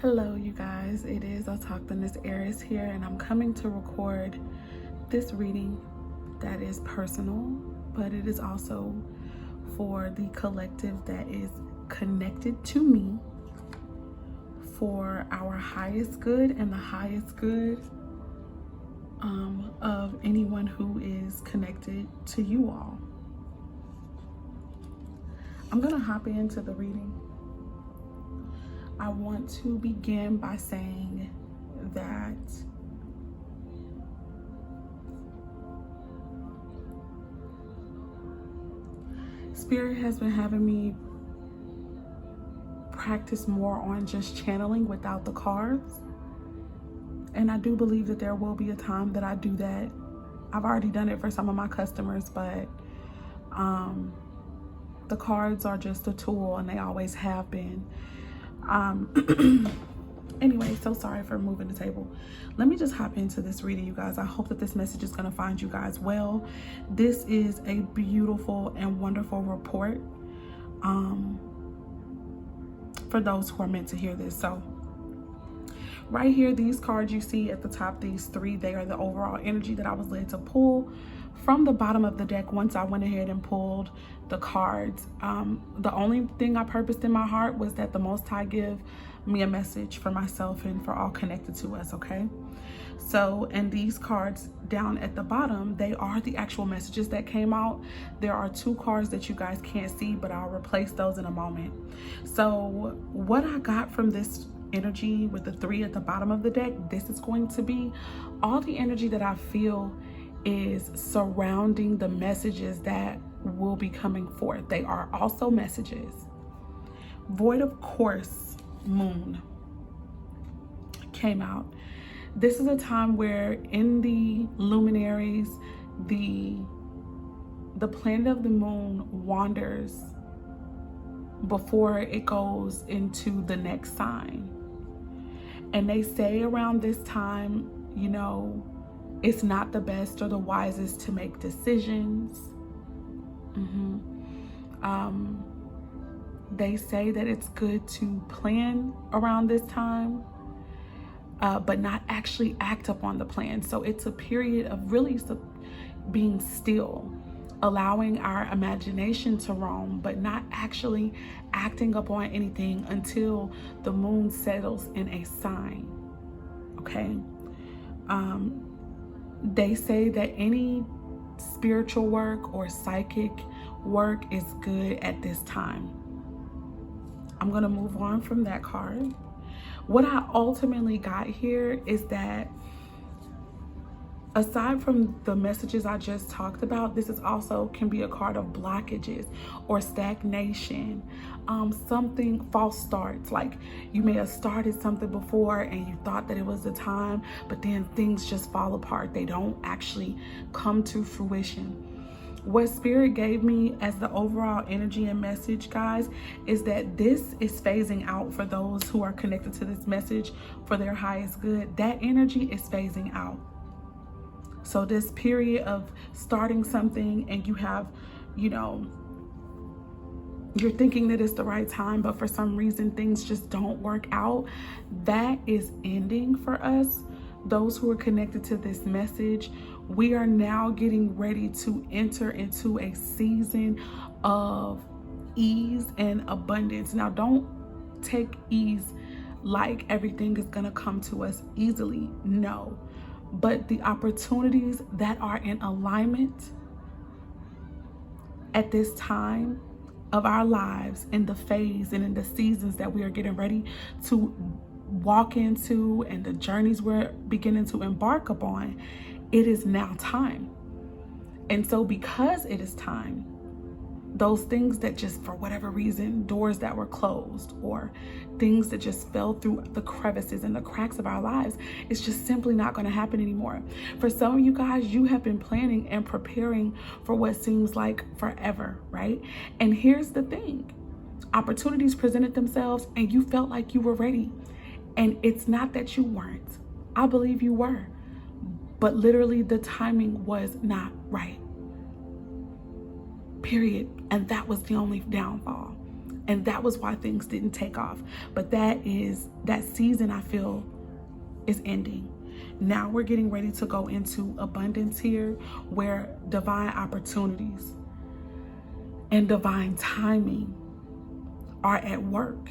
Hello, you guys. It is Autochthonous Aries here, and I'm coming to record this reading that is personal, but it is also for the collective that is connected to me for our highest good and the highest good of anyone who is connected to you all. I'm going to hop into the reading. I want to begin by saying that Spirit has been having me practice more on just channeling without the cards. And I do believe that there will be a time that I do that. I've already done it for some of my customers, but the cards are just a tool and they always have been. Anyway, so sorry for moving the table. Let me just hop into this reading, you guys. I hope that this message is going to find you guys well. This is a beautiful and wonderful report for those who are meant to hear this. So right here, these cards you see at the top, these three, they are the overall energy that I was led to pull from the bottom of the deck. Once I went ahead and pulled the cards, the only thing I purposed in my heart was that the Most High give me a message for myself and for all connected to us, okay? So, and these cards down at the bottom, they are the actual messages that came out. There are two cards that you guys can't see, but I'll replace those in a moment. So what I got from this energy with the three at the bottom of the deck, this is going to be all the energy that I feel is surrounding the messages that will be coming forth. They are also messages. Void of Course Moon came out. This is a time where in the luminaries, the planet of the moon wanders before it goes into the next sign. And they say around this time, you know, it's not the best or the wisest to make decisions. They say that it's good to plan around this time, but not actually act upon the plan. So it's a period of really being still, allowing our imagination to roam, but not actually acting upon anything until the moon settles in a sign, okay? They say that any spiritual work or psychic work is good at this time. I'm gonna move on from that card. What I ultimately got here is that aside from the messages I just talked about, this is also can be a card of blockages or stagnation, something false starts. Like you may have started something before and you thought that it was the time, but then things just fall apart. They don't actually come to fruition. What Spirit gave me as the overall energy and message, guys, is that this is phasing out for those who are connected to this message for their highest good. That energy is phasing out. So this period of starting something and you have, you know, you're thinking that it's the right time, but for some reason things just don't work out, that is ending for us. Those who are connected to this message, we are now getting ready to enter into a season of ease and abundance. Now, don't take ease like everything is going to come to us easily. No. But the opportunities that are in alignment at this time of our lives, in the phase and in the seasons that we are getting ready to walk into and the journeys we're beginning to embark upon, it is now time. And so because it is time, those things that just for whatever reason, doors that were closed or things that just fell through the crevices and the cracks of our lives, it's just simply not going to happen anymore. For some of you guys, you have been planning and preparing for what seems like forever, right? And here's the thing. Opportunities presented themselves and you felt like you were ready. And it's not that you weren't. I believe you were. But literally the timing was not right. Period. And that was the only downfall. And that was why things didn't take off. But that season, I feel, is ending. Now we're getting ready to go into abundance here, where divine opportunities and divine timing are at work.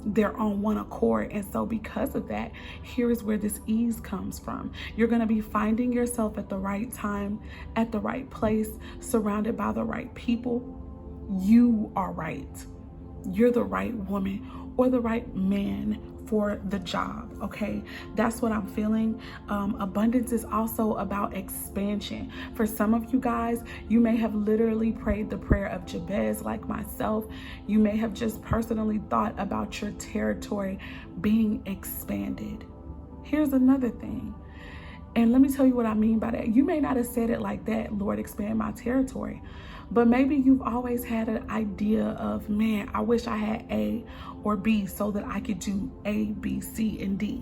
They're on one accord. And so because of that, here is where this ease comes from. You're going to be finding yourself at the right time, at the right place, surrounded by the right people. You are right. You're the right woman or the right man for the job. Okay, that's what I'm feeling. Abundance is also about expansion. For some of you guys, you may have literally prayed the prayer of Jabez, like myself. You may have just personally thought about your territory being expanded. Here's another thing, and let me tell you what I mean by that. You may not have said it like that, Lord, expand my territory. But maybe you've always had an idea of, man, I wish I had A or B so that I could do A, B, C, and D.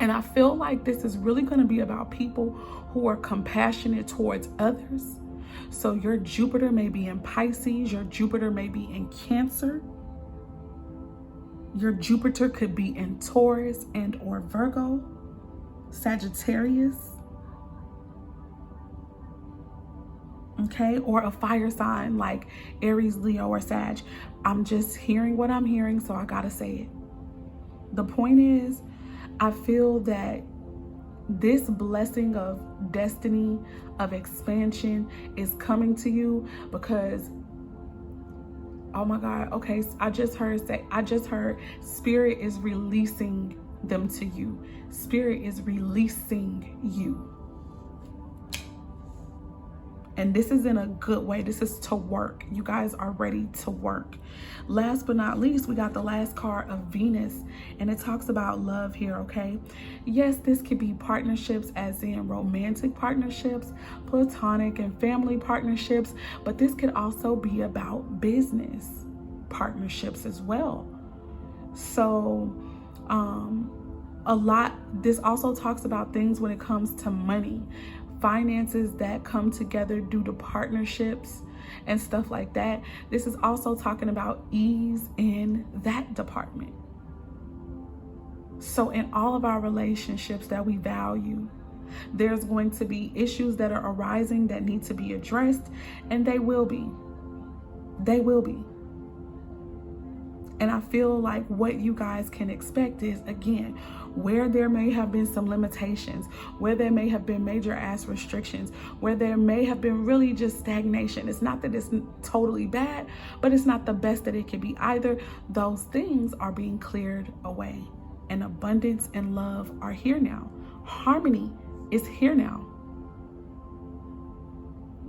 And I feel like this is really going to be about people who are compassionate towards others. So your Jupiter may be in Pisces, your Jupiter may be in Cancer. Your Jupiter could be in Taurus and or Virgo, Sagittarius. Okay, or a fire sign like Aries, Leo, or Sag. I'm just hearing what I'm hearing, so I gotta say it. The point is, I feel that this blessing of destiny, of expansion is coming to you because, oh my God, okay, I just heard Spirit is releasing them to you. Spirit is releasing you. And this is in a good way. This is to work. You guys are ready to work. Last but not least, we got the last card of Venus, and it talks about love here, okay? Yes, this could be partnerships, as in romantic partnerships, platonic and family partnerships, but this could also be about business partnerships as well. So, this also talks about things when it comes to money. Finances that come together due to partnerships and stuff like that. This is also talking about ease in that department. So in all of our relationships that we value, there's going to be issues that are arising that need to be addressed, and they will be. They will be. And I feel like what you guys can expect is, again, where there may have been some limitations, where there may have been major ass restrictions, where there may have been really just stagnation. It's not that it's totally bad, but it's not the best that it could be either. Those things are being cleared away, and abundance and love are here now. Harmony is here now.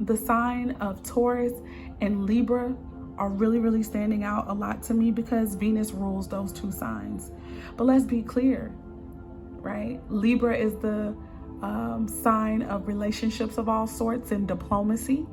The sign of Taurus and Libra are really, really standing out a lot to me because Venus rules those two signs. But let's be clear, right? Libra is the sign of relationships of all sorts and diplomacy.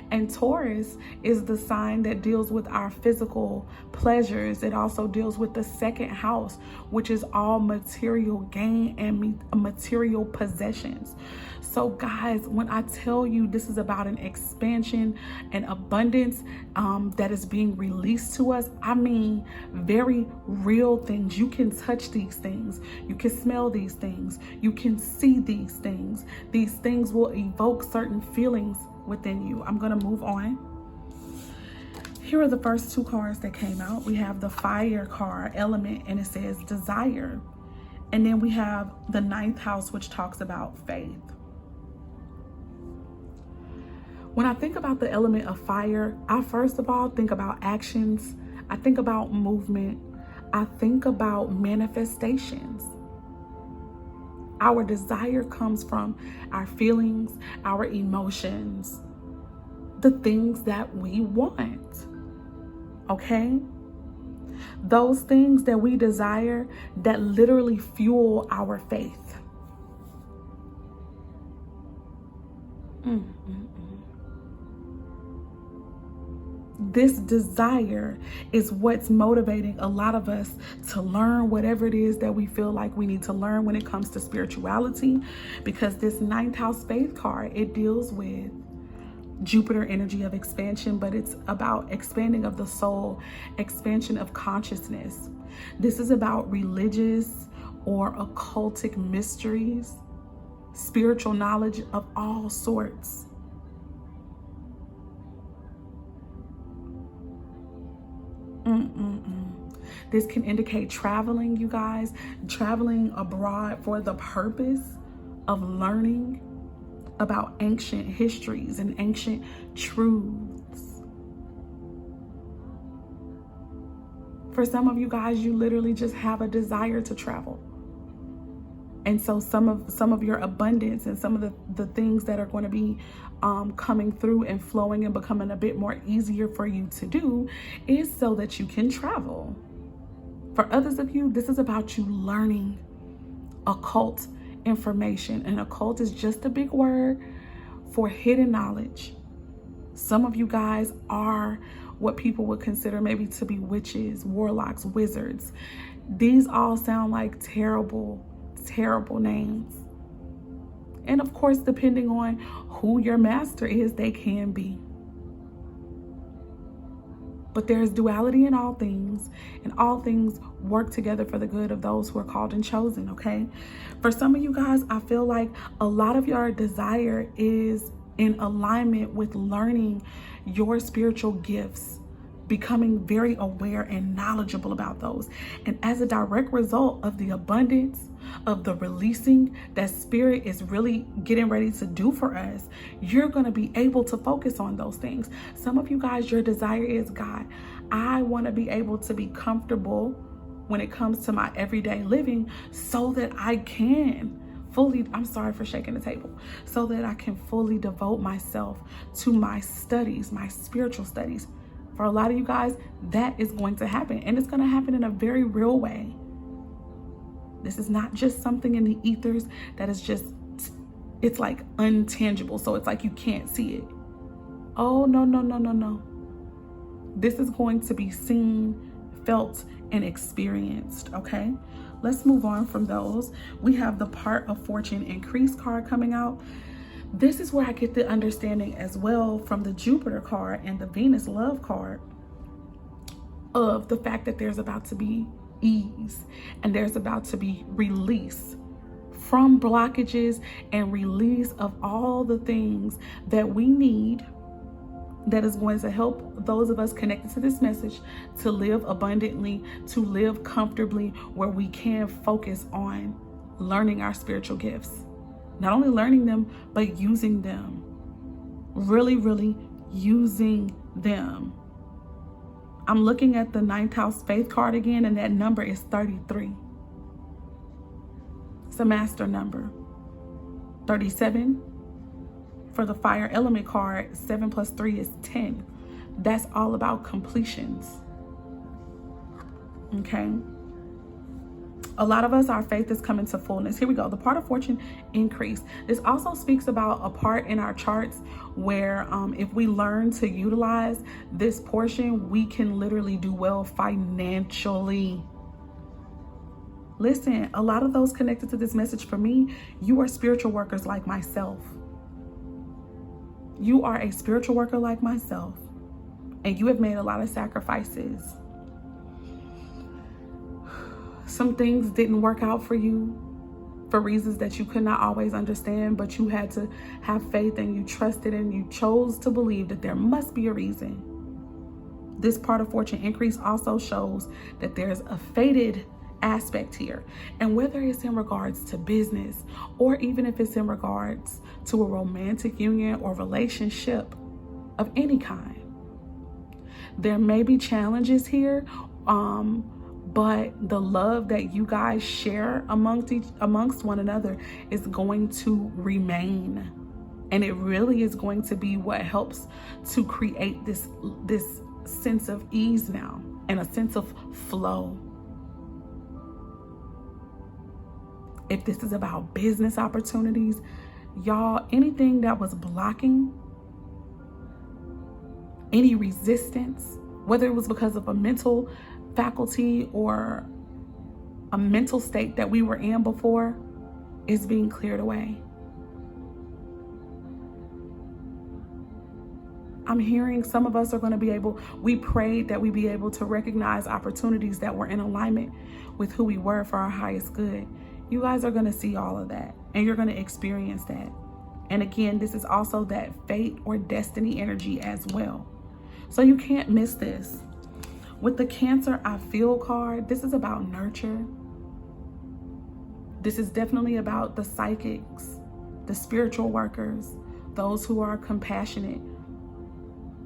And Taurus is the sign that deals with our physical pleasures. It also deals with the second house, which is all material gain and material possessions. So guys, when I tell you this is about an expansion and abundance that is being released to us, I mean very real things. You can touch these things. You can smell these things. You can see these things. These things will evoke certain feelings within you. I'm going to move on. Here are the first two cards that came out. We have the fire card, element, and it says desire. And then we have the 9th house, which talks about faith. When I think about the element of fire, I first of all think about actions. I think about movement. I think about manifestations. Our desire comes from our feelings, our emotions, the things that we want. Okay? Those things that we desire that literally fuel our faith. This desire is what's motivating a lot of us to learn whatever it is that we feel like we need to learn when it comes to spirituality, because this 9th house faith card, it deals with Jupiter energy of expansion, but it's about expanding of the soul, expansion of consciousness. This is about religious or occultic mysteries, spiritual knowledge of all sorts. This can indicate traveling, you guys, traveling abroad for the purpose of learning about ancient histories and ancient truths. For some of you guys, you literally just have a desire to travel. And so some of your abundance and some of the things that are going to be coming through and flowing and becoming a bit more easier for you to do is so that you can travel. For others of you, this is about you learning occult information. And occult is just a big word for hidden knowledge. Some of you guys are what people would consider maybe to be witches, warlocks, wizards. These all sound like terrible, terrible names. And of course, depending on who your master is, they can be. But there is duality in all things, and all things work together for the good of those who are called and chosen, okay? For some of you guys, I feel like a lot of your desire is in alignment with learning your spiritual gifts, becoming very aware and knowledgeable about those. And as a direct result of the abundance of the releasing that spirit is really getting ready to do for us, you're going to be able to focus on those things. Some of you guys, your desire is, God, I want to be able to be comfortable when it comes to my everyday living so that I can fully, I'm sorry for shaking the table, so that I can fully devote myself to my studies, my spiritual studies. For a lot of you guys, that is going to happen, and it's going to happen in a very real way. This is not just something in the ethers that is just, it's like untangible. So it's like you can't see it. Oh, no, no, no, no, no. This is going to be seen, felt, and experienced, okay? Let's move on from those. We have the Part of Fortune Increase card coming out. This is where I get the understanding as well from the Jupiter card and the Venus Love card of the fact that there's about to be ease and there's about to be release from blockages and release of all the things that we need that is going to help those of us connected to this message to live abundantly, to live comfortably, where we can focus on learning our spiritual gifts. Not only learning them, but using them. Really, really using them. I'm looking at the 9th house faith card again, and that number is 33. It's a master number. 37 for the fire element card, 7 plus 3 is 10. That's all about completions. Okay. A lot of us, our faith is coming to fullness. Here we go. The Part of Fortune Increase. This also speaks about a part in our charts where if we learn to utilize this portion, we can literally do well financially. Listen, a lot of those connected to this message, for me, you are spiritual workers like myself. You are a spiritual worker like myself, and you have made a lot of sacrifices. Some things didn't work out for you for reasons that you could not always understand, but you had to have faith and you trusted and you chose to believe that there must be a reason. This Part of Fortune Increase also shows that there's a fated aspect here. And whether it's in regards to business or even if it's in regards to a romantic union or relationship of any kind, there may be challenges here, but the love that you guys share amongst one another is going to remain. And it really is going to be what helps to create this sense of ease now and a sense of flow. If this is about business opportunities, y'all, anything that was blocking, any resistance, whether it was because of a mental faculty or a mental state that we were in before, is being cleared away. I'm hearing some of us are going to be able, we prayed that we be able to recognize opportunities that were in alignment with who we were for our highest good. You guys are going to see all of that, and you're going to experience that. And again, this is also that fate or destiny energy as well. So you can't miss this. With the Cancer I Feel card, this is about nurture. This is definitely about the psychics, the spiritual workers, those who are compassionate,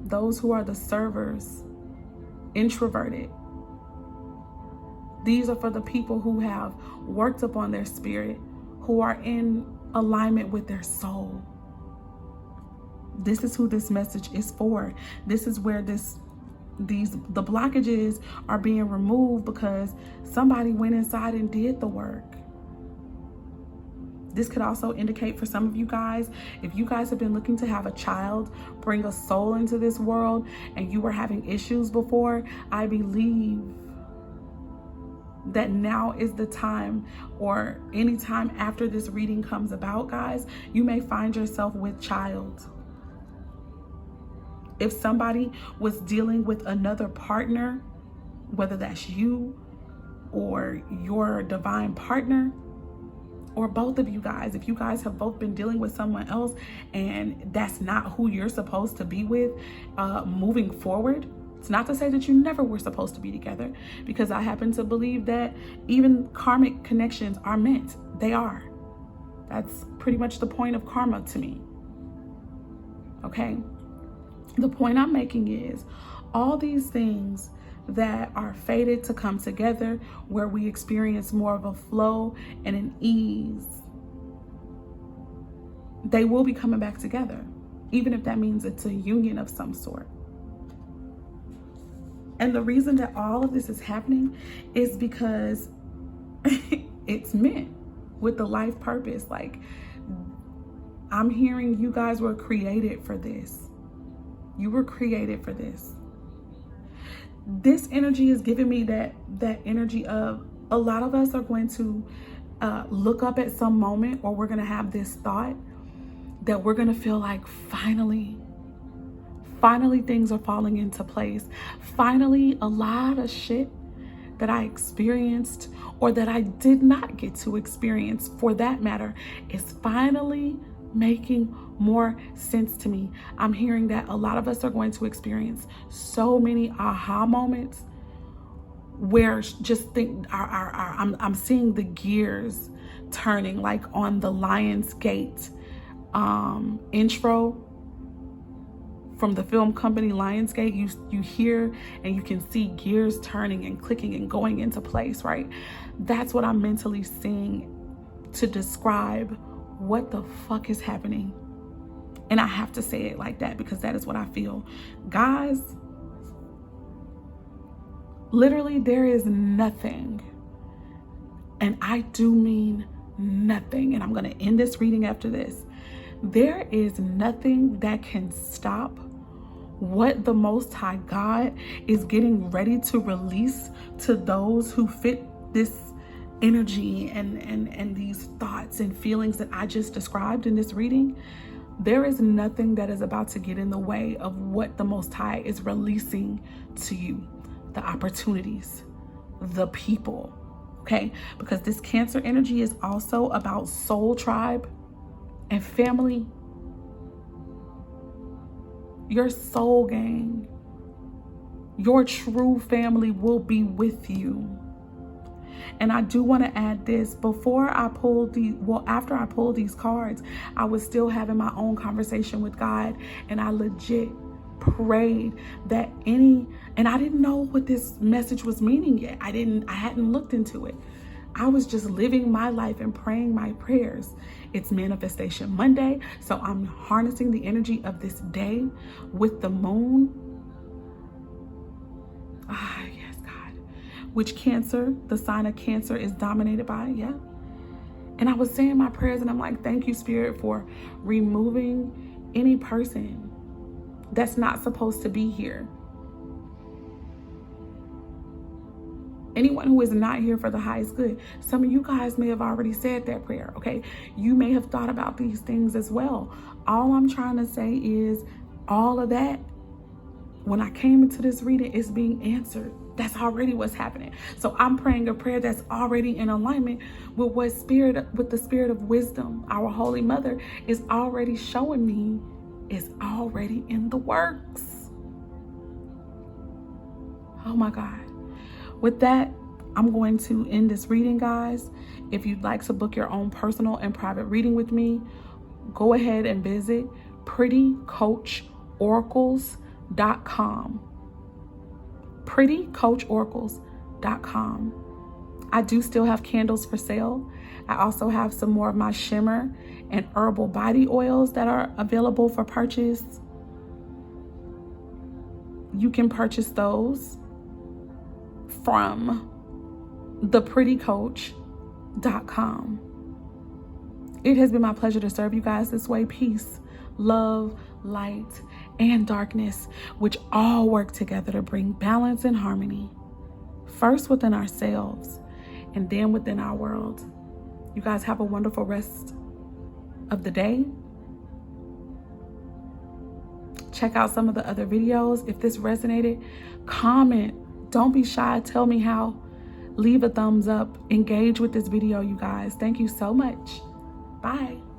those who are the servers, introverted. These are for the people who have worked upon their spirit, who are in alignment with their soul. This is who this message is for. This is where the blockages are being removed because somebody went inside and did the work. This could also indicate for some of you guys, if you guys have been looking to have a child, bring a soul into this world, and you were having issues before, I believe that now is the time, or any time after this reading comes about, guys, you may find yourself with child. If somebody was dealing with another partner, whether that's you or your divine partner, or both of you guys, if you guys have both been dealing with someone else and that's not who you're supposed to be with moving forward, it's not to say that you never were supposed to be together, because I happen to believe that even karmic connections are meant. They are. That's pretty much the point of karma to me. Okay? The point I'm making is all these things that are fated to come together, where we experience more of a flow and an ease, they will be coming back together, even if that means it's a union of some sort. And the reason that all of this is happening is because it's meant with the life purpose. Like, I'm hearing you guys were created for this. You were created for this. This energy is giving me that energy of a lot of us are going to look up at some moment, or we're going to have this thought that we're going to feel like finally things are falling into place. Finally, a lot of shit that I experienced, or that I did not get to experience for that matter, is finally making more sense to me. I'm hearing that a lot of us are going to experience so many aha moments where just think I'm seeing the gears turning, like on the Lionsgate intro from the film company Lionsgate. You hear and you can see gears turning and clicking and going into place, right? That's what I'm mentally seeing to describe what the fuck is happening. And I have to say it like that because that is what I feel. Guys, literally there is nothing, and I do mean nothing, and I'm going to end this reading after this. There is nothing that can stop what the Most High God is getting ready to release to those who fit this energy and these thoughts and feelings that I just described in this reading. There is nothing that is about to get in the way of what the Most High is releasing to you. The opportunities, the people, okay? Because this Cancer energy is also about soul tribe and family. Your soul gang, your true family will be with you. And I do want to add this, before I pulled after I pulled these cards, I was still having my own conversation with God, and I legit prayed that and I didn't know what this message was meaning yet. I hadn't looked into it. I was just living my life and praying my prayers. It's Manifestation Monday, so I'm harnessing the energy of this day with the moon. Yes, God. Which Cancer, the sign of Cancer, is dominated by, yeah. And I was saying my prayers, and I'm like, thank you, Spirit, for removing any person that's not supposed to be here. Anyone who is not here for the highest good. Some of you guys may have already said that prayer, okay? You may have thought about these things as well. All I'm trying to say is all of that when I came into this reading, it's being answered. That's already what's happening. So I'm praying a prayer that's already in alignment with with the spirit of wisdom. Our Holy Mother is already showing me is already in the works. Oh my God. With that, I'm going to end this reading, guys. If you'd like to book your own personal and private reading with me, go ahead and visit prettycoachoracles.com. prettycoachoracles.com. I do still have candles for sale. I also have some more of my shimmer and herbal body oils that are available for purchase. You can purchase those from theprettycoach.com. It has been my pleasure to serve you guys this way. Peace, love, light, and darkness, which all work together to bring balance and harmony, first within ourselves and then within our world. You guys have a wonderful rest of the day. Check out some of the other videos. If this resonated, comment. Don't be shy. Tell me how. Leave a thumbs up. Engage with this video, you guys. Thank you so much. Bye.